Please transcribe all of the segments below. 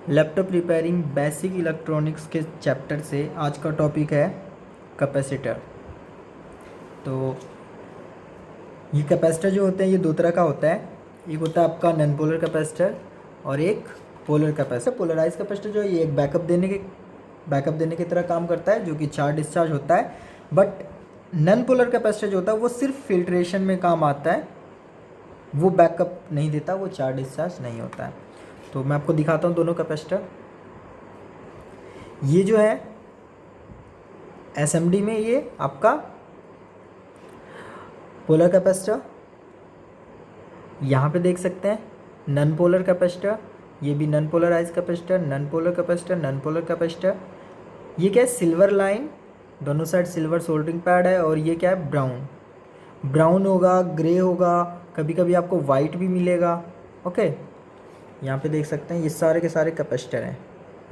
Laptop repairing basic electronics के chapter से आज का टॉपिक है कैपेसिटर। तो ये कैपेसिटर जो होते हैं ये दो तरह का होता है। एक होता है आपका नॉन पोलर कैपेसिटर और एक पोलर कैपेसिटर। पोलराइज कैपेसिटर जो है ये एक बैकअप देने की तरह काम करता है, जो कि चार्ज डिस्चार्ज होता है। बट नॉन पोलर कैपेसिटर जो होता है वो सिर्फ फिल्ट्रेशन में काम आता है, वो बैकअप नहीं देता, वो चार्ज डिस्चार्ज नहीं होता है। तो मैं आपको दिखाता हूँ दोनों कैपेसिटर। ये जो है एसएमडी में ये आपका पोलर कैपेसिटर, यहाँ पे देख सकते हैं नॉन पोलर कैपेसिटर, ये भी non polarise capacitor, non polar capacitor, non polar capacitor. ये क्या है, सिल्वर लाइन, दोनों साइड सिल्वर सोल्डरिंग पैड है। और ये क्या है, ब्राउन होगा, ग्रे होगा, कभी कभी आपको वाइट भी मिलेगा। ओके, यहाँ पे देख सकते हैं ये सारे के सारे कैपेसिटर हैं।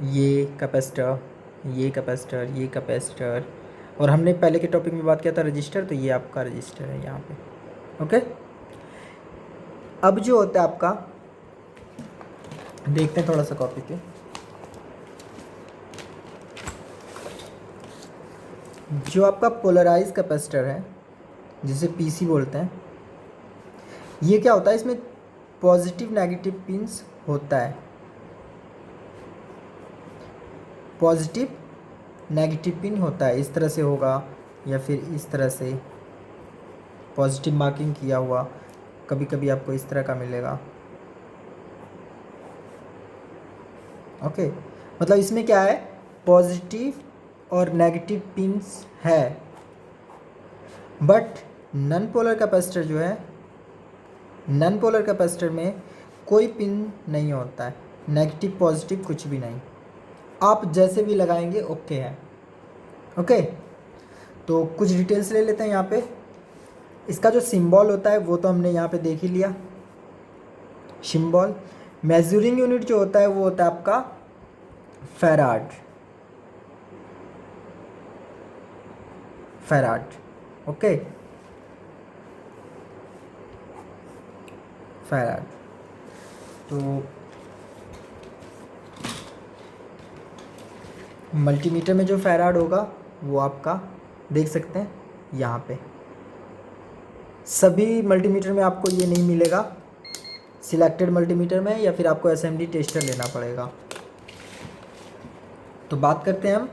ये कैपेसिटर, ये कैपेसिटर, ये कैपेसिटर। और हमने पहले के टॉपिक में बात किया था रजिस्टर, तो ये आपका रजिस्टर है यहाँ पे। ओके, अब जो होता है आपका, देखते हैं थोड़ा सा कॉपी पे। जो आपका पोलराइज कैपेसिटर है जिसे पीसी बोलते हैं, ये क्या होता है, इसमें पॉजिटिव नेगेटिव पिंस होता है। पॉजिटिव नेगेटिव पिन होता है, इस तरह से होगा या फिर इस तरह से पॉजिटिव मार्किंग किया हुआ, कभी कभी आपको इस तरह का मिलेगा। ओके, मतलब इसमें क्या है, पॉजिटिव और नेगेटिव पिंस है। बट नॉन पोलर कैपेसिटर जो है, नॉन पोलर कैपेसिटर में कोई पिन नहीं होता है, नेगेटिव पॉजिटिव कुछ भी नहीं, आप जैसे भी लगाएंगे ओके है। ओके, तो कुछ डिटेल्स ले लेते हैं यहाँ पे। इसका जो सिंबल होता है वो तो हमने यहाँ पे देख ही लिया, सिंबल। मेजरिंग यूनिट जो होता है वो होता है आपका फैराड। Okay, farad. तो मल्टीमीटर में जो फैराड होगा वो आपका देख सकते हैं यहाँ पे। सभी मल्टीमीटर में आपको ये नहीं मिलेगा, सिलेक्टेड मल्टीमीटर में, या फिर आपको एसएमडी टेस्टर लेना पड़ेगा। तो बात करते हैं हम,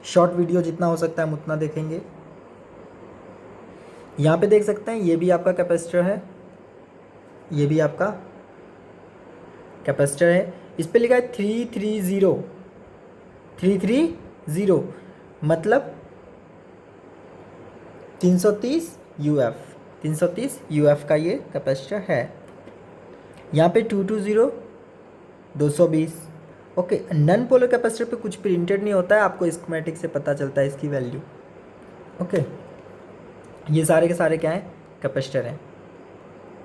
शॉर्ट वीडियो जितना हो सकता है हम उतना देखेंगे। यहाँ पे देख सकते हैं ये भी आपका कैपेसिटर है, ये भी आपका कैपेसिटर है। इस पे लिखा है 330 मतलब 330 यूएफ, 330 यूएफ का ये कैपेसिटर है। यहाँ पे 220 220। ओके, नॉन पोलर कैपेसिटर पे कुछ प्रिंटेड नहीं होता है, आपको स्कीमेटिक से पता चलता है इसकी वैल्यू। ओके, ये सारे के सारे क्या हैं, कैपेसिटर हैं,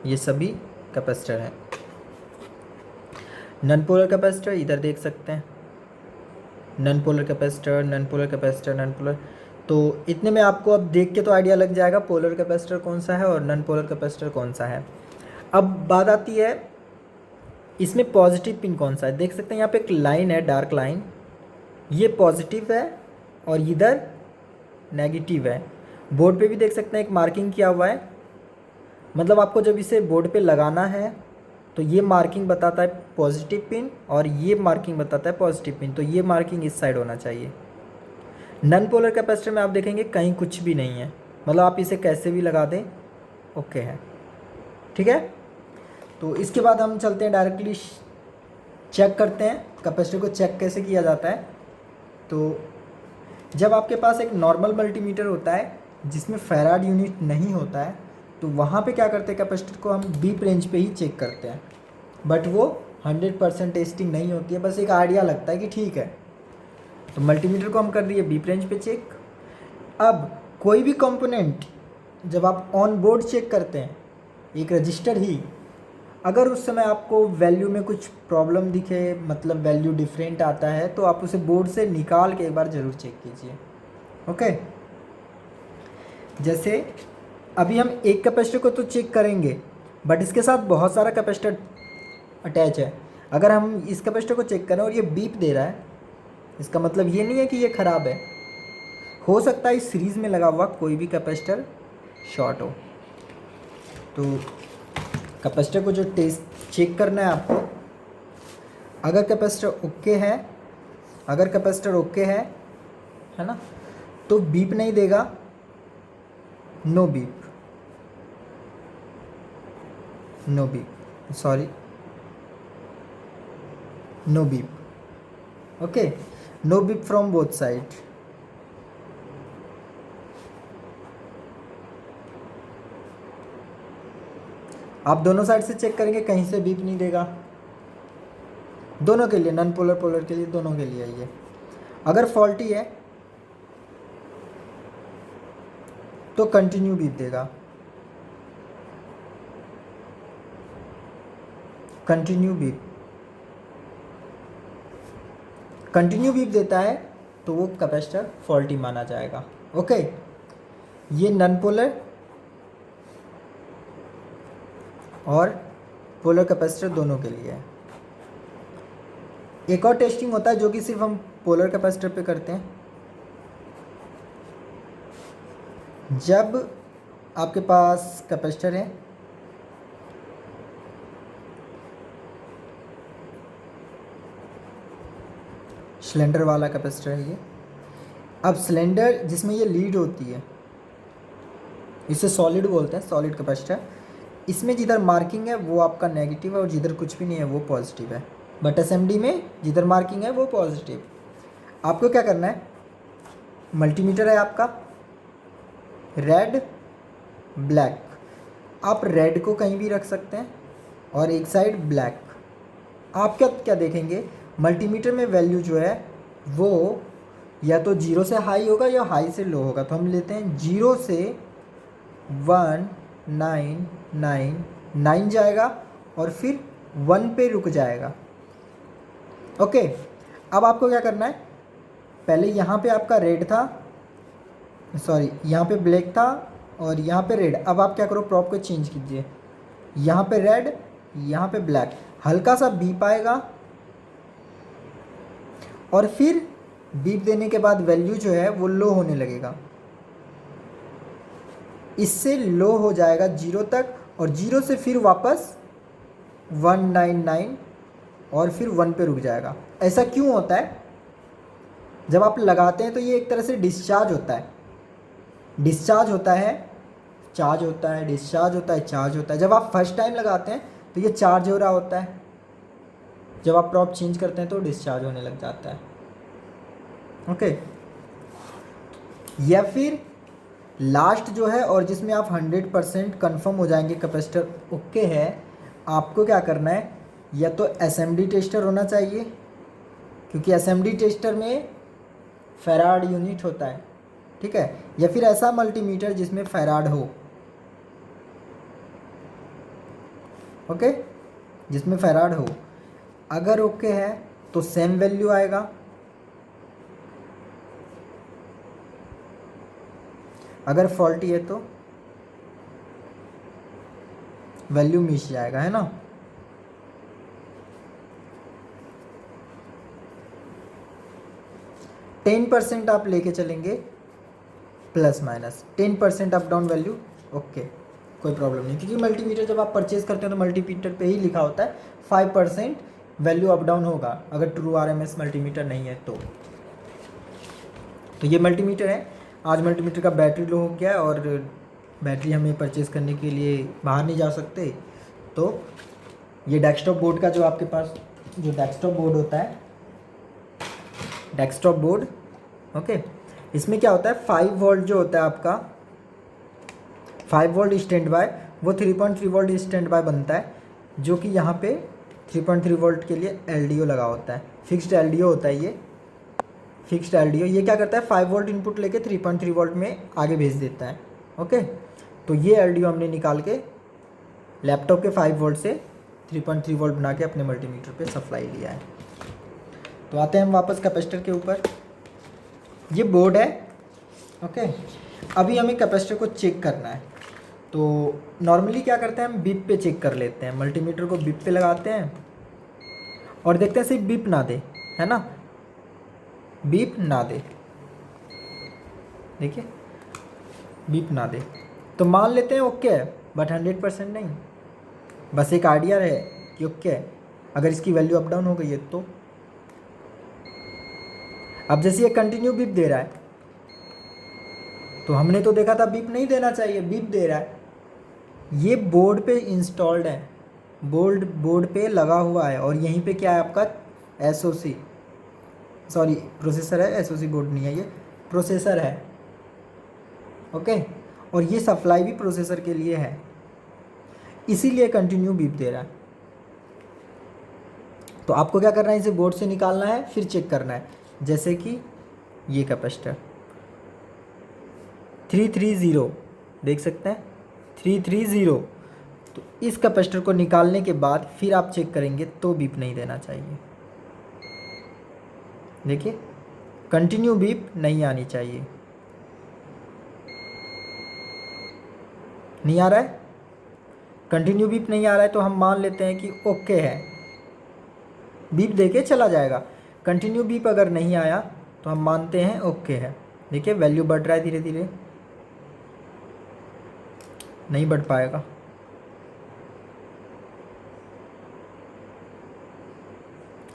ये सभी कैपेसिटर हैं। नॉन पोलर कैपेसिटर इधर देख सकते हैं, non polar capacitor, non polar capacitor, non polar. तो इतने में आपको अब देख के तो आइडिया लग जाएगा पोलर कैपेसिटर कौन सा है और नॉन पोलर कैपेसिटर कौन सा है। अब बात आती है इसमें पॉजिटिव पिन कौन सा है। देख सकते हैं यहाँ पे एक लाइन है, डार्क लाइन, ये पॉजिटिव है और इधर नेगेटिव है। बोर्ड पे भी देख सकते हैं एक मार्किंग किया हुआ है, मतलब आपको जब इसे बोर्ड पे लगाना है तो ये मार्किंग बताता है पॉजिटिव पिन और ये मार्किंग बताता है पॉजिटिव पिन, तो ये मार्किंग इस साइड होना चाहिए। नॉन पोलर कैपेसिटर में आप देखेंगे कहीं कुछ भी नहीं है, मतलब आप इसे कैसे भी लगा दें ओके है। ठीक है, तो इसके बाद हम चलते हैं डायरेक्टली चेक करते हैं कैपेसिटर को चेक कैसे किया जाता है। तो जब आपके पास एक नॉर्मल मल्टीमीटर होता है जिसमें फैराड यूनिट नहीं होता है, तो वहाँ पे क्या करते हैं, कैपेसिटर को हम बीप रेंज पे ही चेक करते हैं। बट वो 100% टेस्टिंग नहीं होती है, बस एक आइडिया लगता है कि ठीक है। तो मल्टीमीटर को हम कर दिए बीप रेंज पे चेक। अब कोई भी कंपोनेंट जब आप ऑन बोर्ड चेक करते हैं, एक रजिस्टर ही, अगर उस समय आपको वैल्यू में कुछ प्रॉब्लम दिखे, मतलब वैल्यू डिफरेंट आता है, तो आप उसे बोर्ड से निकाल के एक बार ज़रूर चेक कीजिए। ओके, जैसे अभी हम एक कैपेसिटर को तो चेक करेंगे, बट इसके साथ बहुत सारा कैपेसिटर अटैच है। अगर हम इस कैपेसिटर को चेक करें और ये बीप दे रहा है, इसका मतलब ये नहीं है कि ये ख़राब है। हो सकता है इस सीरीज़ में लगा हुआ कोई भी कैपेसिटर शॉर्ट हो। तो कैपेसिटर को जो टेस्ट चेक करना है आपको, अगर कैपेसिटर ओके है, अगर कैपेसिटर ओके है ना, तो बीप नहीं देगा, no beep, no beep, sorry, no beep. Okay, no beep from both side. आप दोनों साइड से चेक करेंगे, कहीं से बीप नहीं देगा। दोनों के लिए, नॉन पोलर पोलर के लिए, दोनों के लिए ये। अगर फॉल्टी है तो कंटिन्यू बीप देगा, कंटिन्यू बीप, कंटिन्यू बीप देता है तो वो कैपेसिटर फॉल्टी माना जाएगा। ओके, ये नॉन पोलर और पोलर कैपेसिटर दोनों के लिए है। एक और टेस्टिंग होता है जो कि सिर्फ हम पोलर कैपेसिटर पे करते हैं। जब आपके पास कैपेसिटर है, सिलेंडर वाला कैपेसिटर है ये। अब सिलेंडर जिसमें ये लीड होती है, इसे सॉलिड बोलते हैं, सॉलिड कैपेसिटर। इसमें जिधर मार्किंग है वो आपका नेगेटिव है और जिधर कुछ भी नहीं है वो पॉजिटिव है। बट एसएमडी में जिधर मार्किंग है वो पॉजिटिव। आपको क्या करना है, मल्टीमीटर है आपका, रेड ब्लैक, आप रेड को कहीं भी रख सकते हैं और एक साइड ब्लैक। आप क्या क्या देखेंगे, मल्टीमीटर में वैल्यू जो है वो या तो 0 से हाई होगा या हाई से लो होगा। तो हम लेते हैं 0 से 1999 जाएगा और फिर 1 पे रुक जाएगा। ओके, अब आपको क्या करना है, पहले यहाँ पे आपका रेड था, सॉरी यहाँ पे ब्लैक था और यहाँ पे रेड। अब आप क्या करो, प्रॉप को चेंज कीजिए, यहाँ पे रेड, यहाँ पे ब्लैक, हल्का सा बीप आएगा और फिर बीप देने के बाद वैल्यू जो है वो लो होने लगेगा। इससे लो हो जाएगा 0 तक और 0 से फिर वापस 199 और फिर 1 पे रुक जाएगा। ऐसा क्यों होता है, जब आप लगाते हैं तो ये एक तरह से डिस्चार्ज होता है, डिस्चार्ज होता है, चार्ज होता है, डिस्चार्ज होता है, चार्ज होता है। जब आप फर्स्ट टाइम लगाते हैं तो ये चार्ज हो रहा होता है, जब आप प्रॉप चेंज करते हैं तो डिस्चार्ज होने लग जाता है। ओके, या फिर लास्ट जो है और जिसमें आप 100% कन्फर्म हो जाएंगे कैपेसिटर ओके है, आपको क्या करना है, या तो एसएमडी टेस्टर होना चाहिए, क्योंकि एसएमडी टेस्टर में फैराड यूनिट होता है, ठीक है, या फिर ऐसा मल्टीमीटर जिसमें फैराड हो, ओके, जिसमें फैराड हो। अगर ओके है तो सेम वैल्यू आएगा, अगर फॉल्टी है तो वैल्यू मिस जाएगा, है ना। %10 आप लेके चलेंगे, plus minus 10% up down value, okay, कोई प्रॉब्लम नहीं, क्योंकि मल्टीमीटर जब आप परचेज करते हैं तो मल्टीमीटर पे ही लिखा होता है 5% वैल्यू अप डाउन होगा, अगर ट्रू आरएमएस मल्टीमीटर नहीं है तो। ये मल्टीमीटर है। आज मल्टीमीटर का बैटरी लो हो गया और बैटरी हमें परचेज़ करने के लिए बाहर नहीं जा सकते, तो ये डेस्कटॉप बोर्ड का जो आपके पास जो डेस्कटॉप बोर्ड होता है, डेस्कटॉप बोर्ड, ओके, इसमें क्या होता है, 5 वोल्ट जो होता है आपका, 5 वोल्ट स्टैंड बाय, वो 3.3 वोल्ट स्टैंड बाय बनता है, जो कि यहाँ पे 3.3 वोल्ट के लिए एलडीओ लगा होता है, फिक्स्ड एलडीओ होता है ये, फिक्स्ड एलडीओ। ये क्या करता है, 5 वोल्ट इनपुट लेके 3.3 वोल्ट में आगे भेज देता है। ओके, तो ये एलडीओ हमने निकाल के लैपटॉप के 5 वोल्ट से 3.3 वोल्ट बना के अपने मल्टीमीटर पे सप्लाई लिया है। तो आते हैं हम वापस कैपेसिटर के ऊपर। ये बोर्ड है, ओके। अभी हमें कैपेसिटर को चेक करना है, तो नॉर्मली क्या करते हैं हम, बिप पे चेक कर लेते हैं, मल्टीमीटर को बिप पे लगाते हैं और देखते हैं सिर्फ बीप ना दे, है ना, बीप ना दे, देखिए बीप ना दे तो मान लेते हैं ओके है, बट 100% नहीं, बस एक आइडिया रहे कि ओके है। अगर इसकी वैल्यू अप डाउन हो गई है तो अब जैसे ये कंटिन्यू बीप दे रहा है तो हमने तो देखा था बीप नहीं देना चाहिए, बीप दे रहा है। ये बोर्ड पे इंस्टॉल्ड है, बोर्ड पे लगा हुआ है, और यहीं पे क्या है आपका एसओसी, सॉरी प्रोसेसर है, एसओसी बोर्ड नहीं है, ये प्रोसेसर है, ओके। और ये सप्लाई भी प्रोसेसर के लिए है, इसीलिए कंटिन्यू बीप दे रहा है। तो आपको क्या करना है, इसे बोर्ड से निकालना है, फिर चेक करना है। जैसे कि ये कैपेसिटर 330 देख सकते हैं 330, तो इस कैपेसिटर को निकालने के बाद फिर आप चेक करेंगे तो बीप नहीं देना चाहिए। देखिए कंटिन्यू बीप नहीं आनी चाहिए, नहीं आ रहा है, कंटिन्यू बीप नहीं आ रहा है तो हम मान लेते हैं कि ओके है, बीप देके चला जाएगा। कंटिन्यू बीप अगर नहीं आया तो हम मानते हैं ओके है। देखिए वैल्यू बढ़ रहा है धीरे धीरे, नहीं बढ़ पाएगा,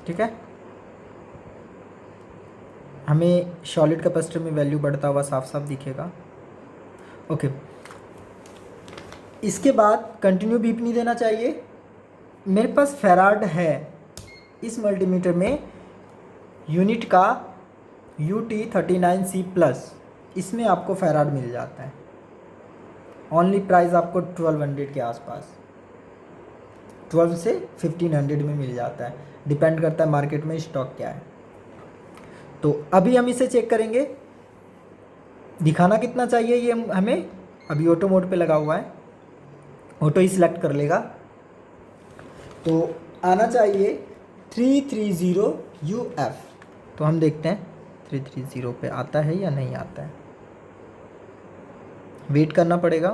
ठीक है। हमें सॉलिड कैपेसिटर में वैल्यू बढ़ता हुआ साफ साफ दिखेगा, ओके। इसके बाद कंटिन्यू बीप नहीं देना चाहिए। मेरे पास फेराड है, इस मल्टीमीटर में यूनिट का UT39C+, इसमें आपको फेराड मिल जाता है। ओनली प्राइस आपको 1200 के आसपास, 12 से 1500 में मिल जाता है, डिपेंड करता है मार्केट में स्टॉक क्या है। तो अभी हम इसे चेक करेंगे, दिखाना कितना चाहिए ये हमें, अभी ऑटो मोड पे लगा हुआ है, ऑटो ही सिलेक्ट कर लेगा, तो आना चाहिए 330 UF। तो हम देखते हैं 330 पे आता है या नहीं आता है, वेट करना पड़ेगा।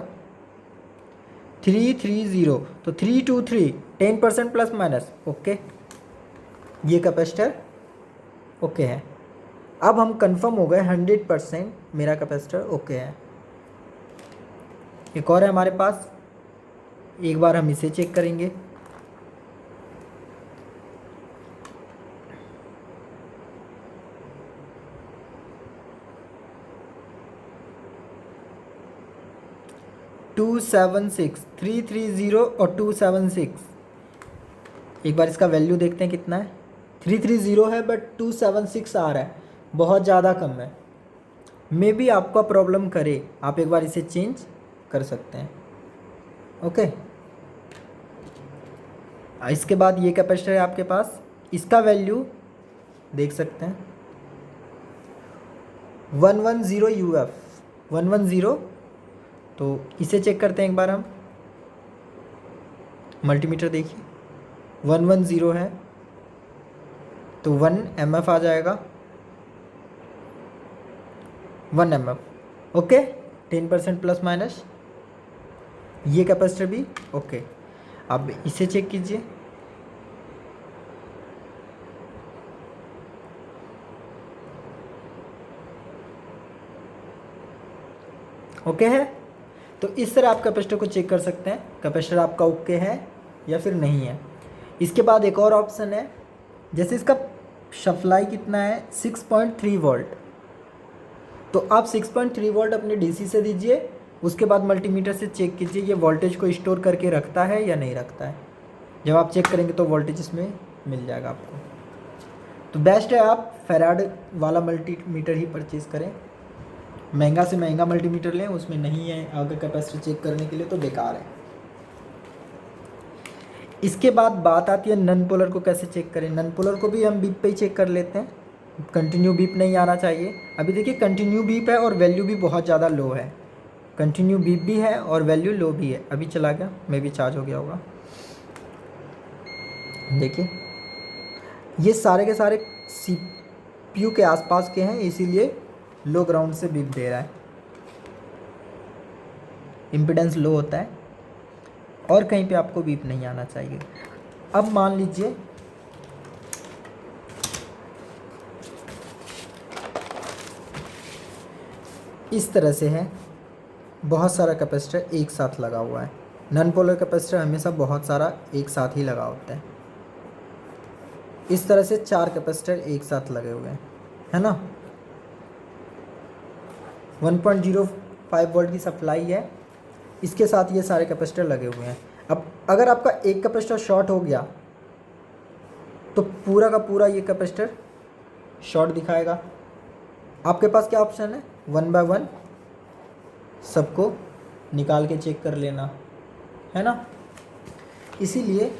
330 तो 323 10% प्लस माइनस, ओके, ये कैपेसिटर ओके है। अब हम कंफर्म हो गए 100% मेरा कैपेसिटर ओके है। एक और है हमारे पास, एक बार हम इसे चेक करेंगे। टू 330 और 276, एक बार इसका वैल्यू देखते हैं कितना है। 330 है बट 276 आ रहा है, बहुत ज़्यादा कम है। मे बी आपका प्रॉब्लम करे, आप एक बार इसे चेंज कर सकते हैं, ओके। इसके बाद ये कैपेसिटर है आपके पास, इसका वैल्यू देख सकते हैं 110 UF, 110। तो इसे चेक करते हैं एक बार हम, मल्टीमीटर देखिए 110 है तो 1 MF आ जाएगा, 1 MF, ओके, 10% प्लस माइनस। ये कैपेसिटर भी ओके। अब इसे चेक कीजिए, ओके है। तो इस तरह आप कैपेसिटर को चेक कर सकते हैं, कैपेसिटर आपका ओके है या फिर नहीं है। इसके बाद एक और ऑप्शन है, जैसे इसका सप्लाई कितना है 6.3 वोल्ट, तो आप 6.3 वोल्ट अपने डीसी से दीजिए, उसके बाद मल्टीमीटर से चेक कीजिए ये वोल्टेज को स्टोर करके रखता है या नहीं रखता है। जब आप चेक करेंगे तो वोल्टेज इसमें मिल जाएगा आपको। तो बेस्ट है आप फेराड वाला मल्टीमीटर ही परचेज़ करें, महंगा से महंगा मल्टीमीटर लें, उसमें नहीं है अगर कैपेसिटर चेक करने के लिए तो बेकार है। इसके बाद बात आती है नन पोलर को कैसे चेक करें। नन पोलर को भी हम बीप पे ही चेक कर लेते हैं, कंटिन्यू बीप नहीं आना चाहिए। अभी देखिए कंटिन्यू बीप है और वैल्यू भी बहुत ज़्यादा लो है, कंटिन्यू बीप भी है और वैल्यू लो भी है। अभी चला गया, मे भी चार्ज हो गया होगा। देखिए ये सारे के सारे CPU के आसपास के हैं, इसीलिए लो ग्राउंड से बीप दे रहा है, इम्पीडेंस लो होता है और कहीं पे आपको बीप नहीं आना चाहिए। अब मान लीजिए इस तरह से है, बहुत सारा कैपेसिटर एक साथ लगा हुआ है। नॉन पोलर कैपेसिटर हमेशा बहुत सारा एक साथ ही लगा होता है। इस तरह से 4 कैपेसिटर एक साथ लगे हुए हैं, है ना। 1.05 वोल्ट की सप्लाई है, इसके साथ ये सारे कैपेसिटर लगे हुए हैं। अब अगर आपका एक कैपेसिटर शॉर्ट हो गया तो पूरा का पूरा ये कैपेसिटर शॉर्ट दिखाएगा। आपके पास क्या ऑप्शन है, 1 बाय 1 सबको निकाल के चेक कर लेना, है ना। इसीलिए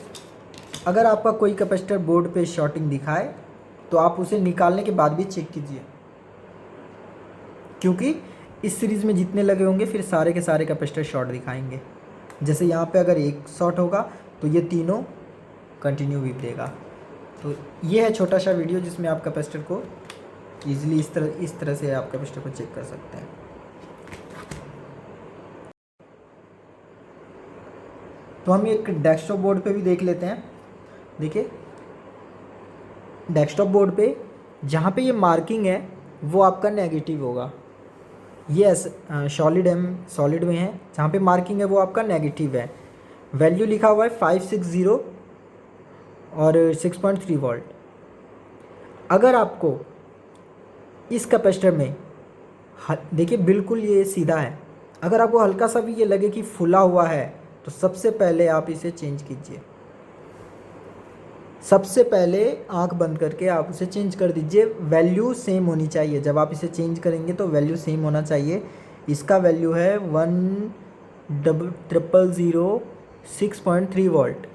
अगर आपका कोई कैपेसिटर बोर्ड पे शॉर्टिंग दिखाए तो आप उसे निकालने के बाद भी चेक कीजिए, क्योंकि इस सीरीज़ में जितने लगे होंगे फिर सारे के सारे कैपेसिटर शॉर्ट दिखाएंगे। जैसे यहाँ पे अगर एक शॉर्ट होगा तो ये तीनों कंटिन्यू भी देगा। तो ये है छोटा सा वीडियो जिसमें आप कैपेसिटर को ईजिली इस तरह से आप कैपेसिटर को चेक कर सकते हैं। तो हम एक डेस्कटॉप बोर्ड पे भी देख लेते हैं। देखिए डेस्कटॉप बोर्ड पे जहाँ पे ये मार्किंग है वो आपका नेगेटिव होगा। ये सॉलिड में है, जहाँ पे मार्किंग है वो आपका नेगेटिव है। वैल्यू लिखा हुआ है 560 और 6.3 वोल्ट। अगर आपको इस कैपेसिटर में देखिए बिल्कुल ये सीधा है, अगर आपको हल्का सा भी ये लगे कि फुला हुआ है तो सबसे पहले आप इसे चेंज कीजिए। सबसे पहले आंख बंद करके आप उसे चेंज कर दीजिए। वैल्यू सेम होनी चाहिए, जब आप इसे चेंज करेंगे तो वैल्यू सेम होना चाहिए। इसका वैल्यू है 1,000,6.3 वोल्ट,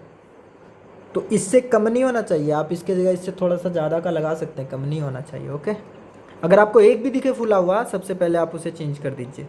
तो इससे कम नहीं होना चाहिए। आप इसके जगह इससे थोड़ा सा ज़्यादा का लगा सकते हैं, कम नहीं होना चाहिए। ओके, अगर आपको एक भी दिखे फुला हुआ सबसे पहले आप उसे चेंज कर दीजिए।